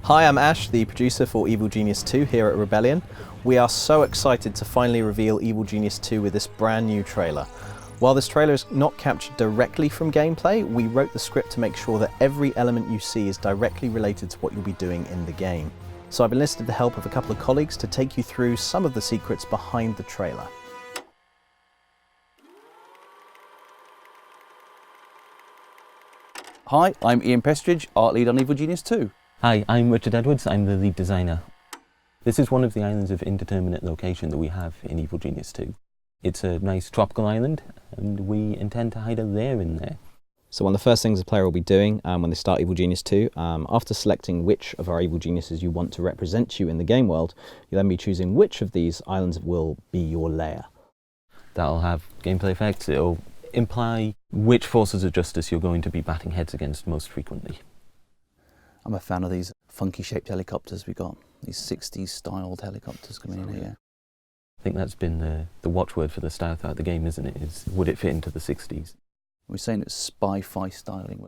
Hi, I'm Ash, the producer for Evil Genius 2 here at Rebellion. We are so excited to finally reveal Evil Genius 2 with this brand new trailer. While this trailer is not captured directly from gameplay, we wrote the script to make sure that every element you see is directly related to what you'll be doing in the game. So I've enlisted the help of a couple of colleagues to take you through some of the secrets behind the trailer. Hi, I'm Ian Pestridge, art lead on Evil Genius 2. Hi, I'm Richard Edwards, I'm the lead designer. This is one of the islands of indeterminate location that we have in Evil Genius 2. It's a nice tropical island and we intend to hide a lair in there. So one of the first things the player will be doing when they start Evil Genius 2, after selecting which of our Evil Geniuses you want to represent you in the game world, you'll then be choosing which of these islands will be your lair. That'll have gameplay effects, it'll imply which forces of justice you're going to be batting heads against most frequently. I'm a fan of these funky shaped helicopters we got, these 60s styled helicopters coming in here. I think that's been the watchword for the style throughout the game, isn't it? Is would it fit into the 60s? We're saying it's spy-fi styling.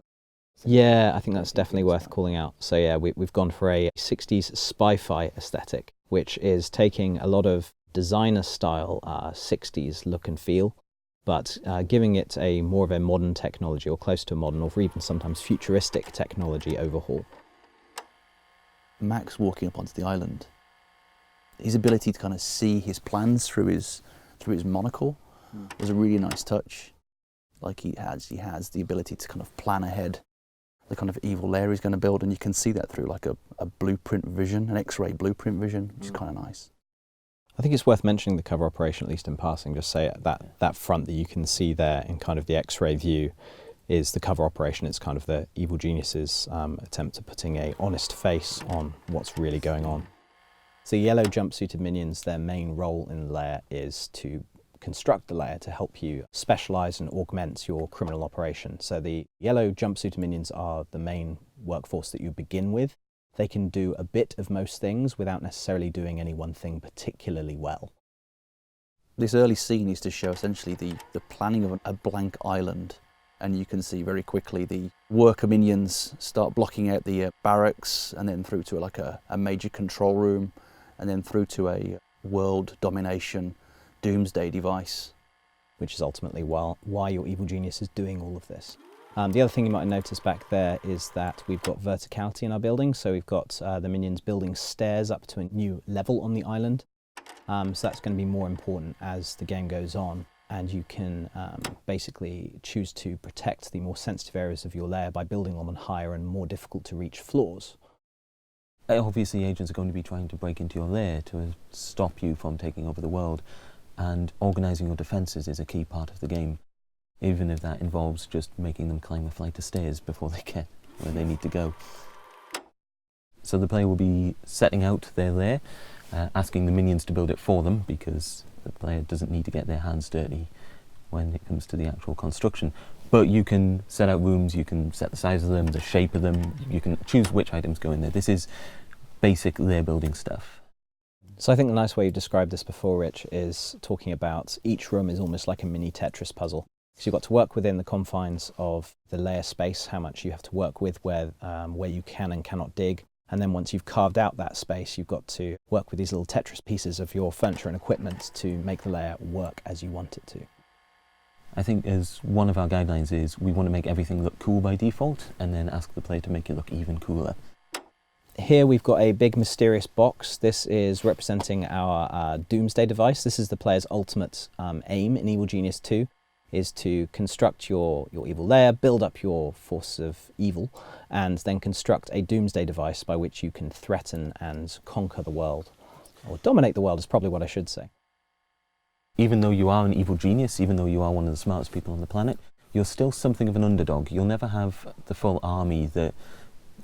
Yeah, I think that's definitely worth calling out. So yeah, we've gone for a 60s spy-fi aesthetic, which is taking a lot of designer style 60s look and feel, but giving it a more of a modern technology, or close to modern, or even sometimes futuristic technology overhaul. Max walking up onto the island, his ability to kind of see his plans through his monocle was a really nice touch. Like he has the ability to kind of plan ahead the kind of evil lair he's going to build, and you can see that through like a blueprint vision, an X-ray blueprint vision, which is kind of nice. I think it's worth mentioning the cover operation, at least in passing. Just say that front that you can see there in kind of the X-ray view is the cover operation. It's kind of the Evil Genius's attempt at putting a honest face on what's really going on. So yellow jumpsuited minions, their main role in the lair is to construct the lair to help you specialise and augment your criminal operation. So the yellow jumpsuited minions are the main workforce that you begin with. They can do a bit of most things without necessarily doing any one thing particularly well. This early scene is to show essentially the planning of a blank island, and you can see very quickly the worker minions start blocking out the barracks, and then through to like a major control room, and then through to a world domination doomsday device. Which is ultimately why your Evil Genius is doing all of this. The other thing you might notice back there is that we've got verticality in our building, so we've got the minions building stairs up to a new level on the island. So that's going to be more important as the game goes on, and you can basically choose to protect the more sensitive areas of your lair by building them on higher and more difficult to reach floors. Obviously agents are going to be trying to break into your lair to stop you from taking over the world, and organising your defences is a key part of the game, even if that involves just making them climb a flight of stairs before they get where they need to go. So the player will be setting out their lair, asking the minions to build it for them, because the player doesn't need to get their hands dirty when it comes to the actual construction. But you can set out rooms, you can set the size of them, the shape of them, you can choose which items go in there. This is basic lair building stuff. So I think the nice way you described this before, Rich, is talking about each room is almost like a mini Tetris puzzle. So you've got to work within the confines of the lair space, how much you have to work with, where you can and cannot dig. And then once you've carved out that space, you've got to work with these little Tetris pieces of your furniture and equipment to make the lair work as you want it to. I think as one of our guidelines is we want to make everything look cool by default and then ask the player to make it look even cooler. Here we've got a big mysterious box. This is representing our doomsday device. This is the player's ultimate aim in Evil Genius 2, is to construct your evil lair, build up your force of evil, and then construct a doomsday device by which you can threaten and conquer the world. Or dominate the world is probably what I should say. Even though you are an evil genius, even though you are one of the smartest people on the planet, you're still something of an underdog. You'll never have the full army that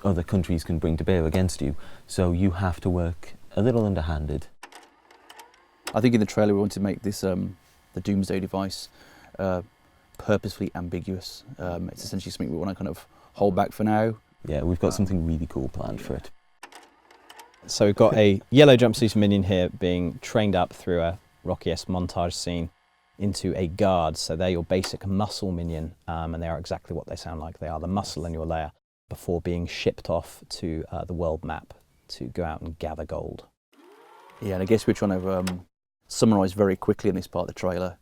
other countries can bring to bear against you, so you have to work a little underhanded. I think in the trailer we want to make this the doomsday device purposefully ambiguous. It's essentially something we want to kind of hold back for now. Yeah, we've got something really cool planned for it. So we've got a yellow jumpsuit minion here being trained up through a Rocky-esque montage scene into a guard. So they're your basic muscle minion, and they are exactly what they sound like. They are the muscle in your lair before being shipped off to the world map to go out and gather gold. Yeah, and I guess we're trying to summarise very quickly in this part of the trailer,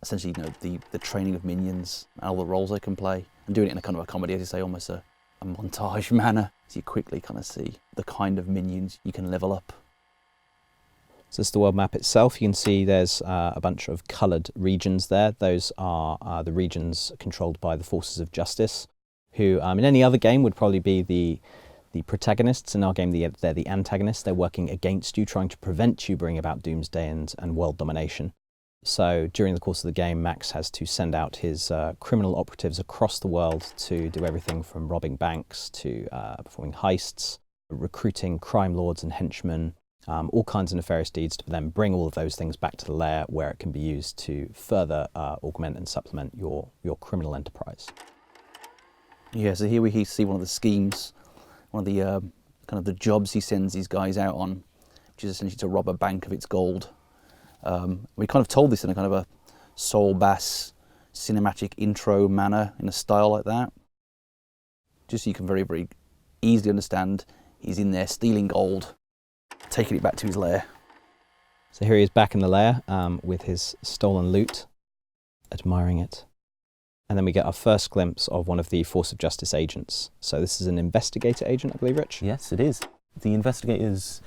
essentially, the training of minions and all the roles they can play, and doing it in a kind of a comedy, as you say, almost a montage manner, so you quickly kind of see the kind of minions you can level up. So this is the world map itself. You can see there's a bunch of coloured regions there. Those are the regions controlled by the forces of justice, who in any other game would probably be the protagonists. In our game, they're the antagonists. They're working against you, trying to prevent you bringing about doomsday and world domination. So during the course of the game, Max has to send out his criminal operatives across the world to do everything from robbing banks to performing heists, recruiting crime lords and henchmen, all kinds of nefarious deeds, to then bring all of those things back to the lair where it can be used to further augment and supplement your criminal enterprise. Yeah, so here we see one of the schemes, one of the kind of the jobs he sends these guys out on, which is essentially to rob a bank of its gold. We kind of told this in a kind of a soul bass cinematic intro manner, in a style like that, just so you can very, very easily understand he's in there stealing gold, taking it back to his lair. So here he is back in the lair with his stolen loot, admiring it. And then we get our first glimpse of one of the Force of Justice agents. So this is an investigator agent, I believe, Rich? Yes, it is. The investigators,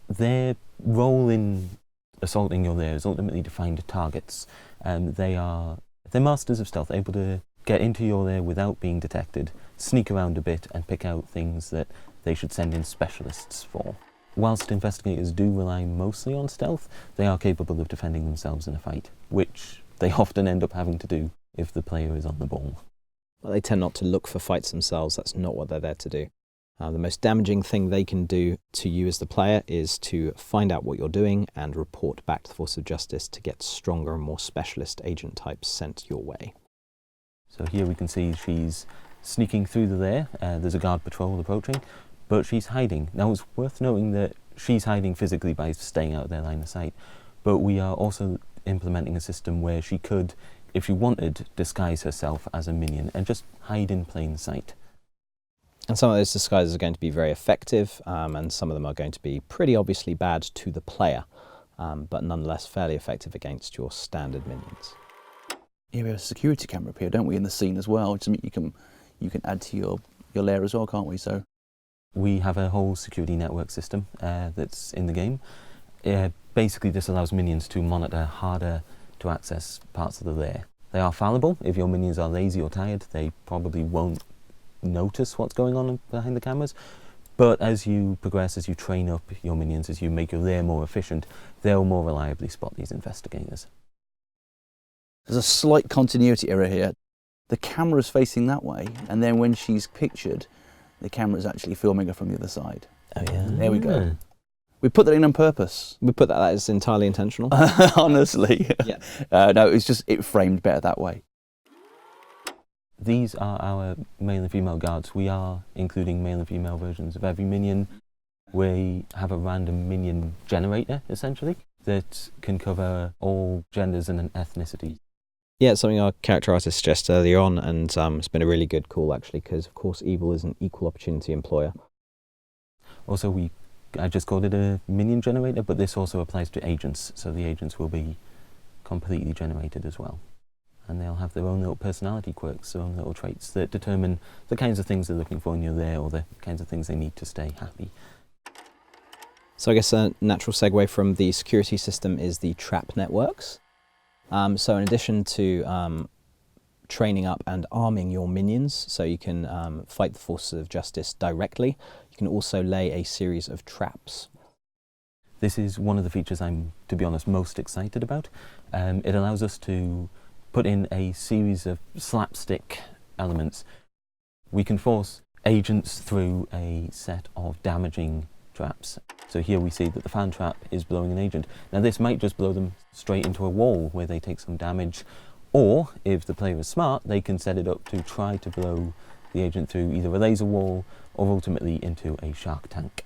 their role in assaulting your lair is ultimately to find targets. They're masters of stealth, able to get into your lair without being detected, sneak around a bit and pick out things that they should send in specialists for. Whilst investigators do rely mostly on stealth, they are capable of defending themselves in a fight, which they often end up having to do if the player is on the ball. Well, they tend not to look for fights themselves. That's not what they're there to do. The most damaging thing they can do to you as the player is to find out what you're doing and report back to the Force of Justice to get stronger and more specialist agent types sent your way. So here we can see she's sneaking through the lair. There's a guard patrol approaching, but she's hiding. Now it's worth noting that she's hiding physically by staying out of their line of sight, but we are also implementing a system where she could, if she wanted, disguise herself as a minion and just hide in plain sight. And some of those disguises are going to be very effective, and some of them are going to be pretty obviously bad to the player, but nonetheless fairly effective against your standard minions. Yeah, we have a security camera up here, don't we, in the scene as well, which you can add to your lair as well, can't we? So we have a whole security network system that's in the game. Basically, this allows minions to monitor harder to access parts of the lair. They are fallible. If your minions are lazy or tired, they probably won't notice what's going on behind the cameras. But as you progress, as you train up your minions, as you make your lair more efficient, they'll more reliably spot these investigators. There's a slight continuity error here. The camera's facing that way, and then when she's pictured, the camera's actually filming her from the other side. Oh yeah. There we go. We put that in on purpose. We put that is entirely intentional. Honestly. Yeah. No, it's just it framed better that way. These are our male and female guards. We are including male and female versions of every minion. We have a random minion generator, essentially, that can cover all genders and ethnicities. Yeah, it's something our character artist suggested earlier on, and it's been a really good call, actually, because, of course, Evil is an equal opportunity employer. Also, I just called it a minion generator, but this also applies to agents, so the agents will be completely generated as well. And they'll have their own little personality quirks, their own little traits that determine the kinds of things they're looking for in your lair, or the kinds of things they need to stay happy. So I guess a natural segue from the security system is the trap networks. So in addition to training up and arming your minions so you can fight the forces of justice directly, you can also lay a series of traps. This is one of the features I'm, to be honest, most excited about. It allows us to put in a series of slapstick elements. We can force agents through a set of damaging traps. So here we see that the fan trap is blowing an agent. Now this might just blow them straight into a wall where they take some damage, or if the player is smart, they can set it up to try to blow the agent through either a laser wall or ultimately into a shark tank.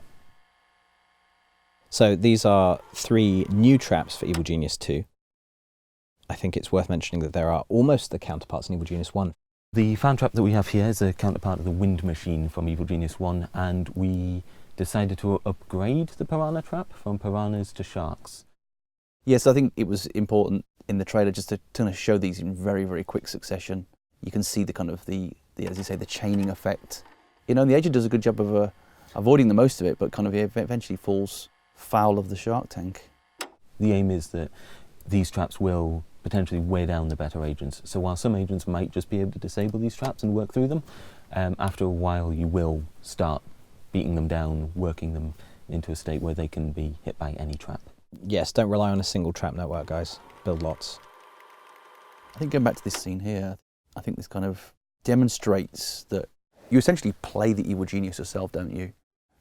So these are 3 new traps for Evil Genius 2. I think it's worth mentioning that there are almost the counterparts in Evil Genius 1. The fan trap that we have here is a counterpart of the wind machine from Evil Genius 1, and we decided to upgrade the piranha trap from piranhas to sharks. Yes, I think it was important in the trailer just to kind of show these in very, very quick succession. You can see the kind of the as you say, the chaining effect. You know, and the agent does a good job of avoiding the most of it, but kind of eventually falls foul of the shark tank. The aim is that these traps will potentially wear down the better agents. So while some agents might just be able to disable these traps and work through them, after a while you will start beating them down, working them into a state where they can be hit by any trap. Yes, don't rely on a single trap network, guys. Build lots. I think going back to this scene here, I think this kind of demonstrates that you essentially play the evil genius yourself, don't you?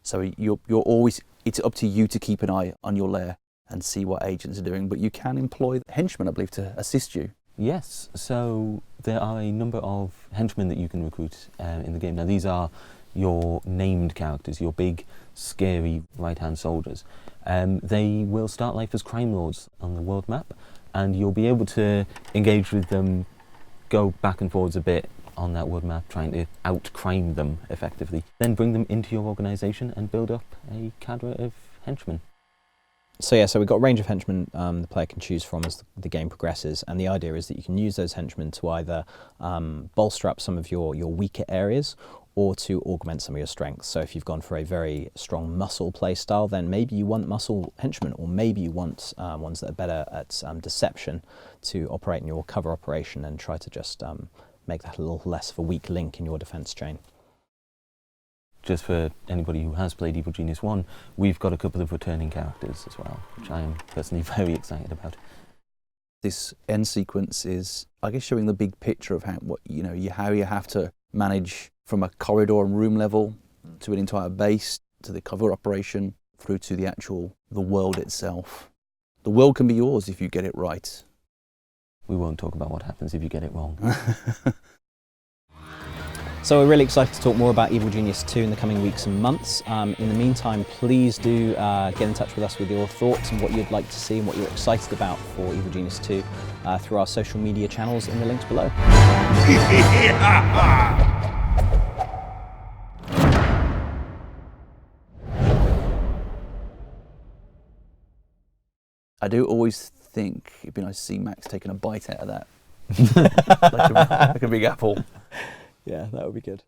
So you're always, it's up to you to keep an eye on your lair and see what agents are doing, but you can employ henchmen, I believe, to assist you. Yes, so there are a number of henchmen that you can recruit in the game. Now these are your named characters, your big, scary right-hand soldiers. They will start life as crime lords on the world map, and you'll be able to engage with them, go back and forwards a bit on that world map, trying to out-crime them effectively. Then bring them into your organisation and build up a cadre of henchmen. So yeah, so we've got a range of henchmen the player can choose from as the game progresses, and the idea is that you can use those henchmen to either bolster up some of your weaker areas or to augment some of your strengths. So if you've gone for a very strong muscle play style, then maybe you want muscle henchmen, or maybe you want ones that are better at deception to operate in your cover operation and try to just make that a little less of a weak link in your defense chain. Just for anybody who has played Evil Genius 1, we've got a couple of returning characters as well, which I am personally very excited about. This end sequence is, I guess, showing the big picture of how you have to manage from a corridor and room level to an entire base, to the cover operation, through to the world itself. The world can be yours if you get it right. We won't talk about what happens if you get it wrong. So we're really excited to talk more about Evil Genius 2 in the coming weeks and months. In the meantime, please do get in touch with us with your thoughts and what you'd like to see and what you're excited about for Evil Genius 2 through our social media channels in the links below. I do always think it'd be nice to see Max taking a bite out of that. like a big apple. Yeah, that would be good.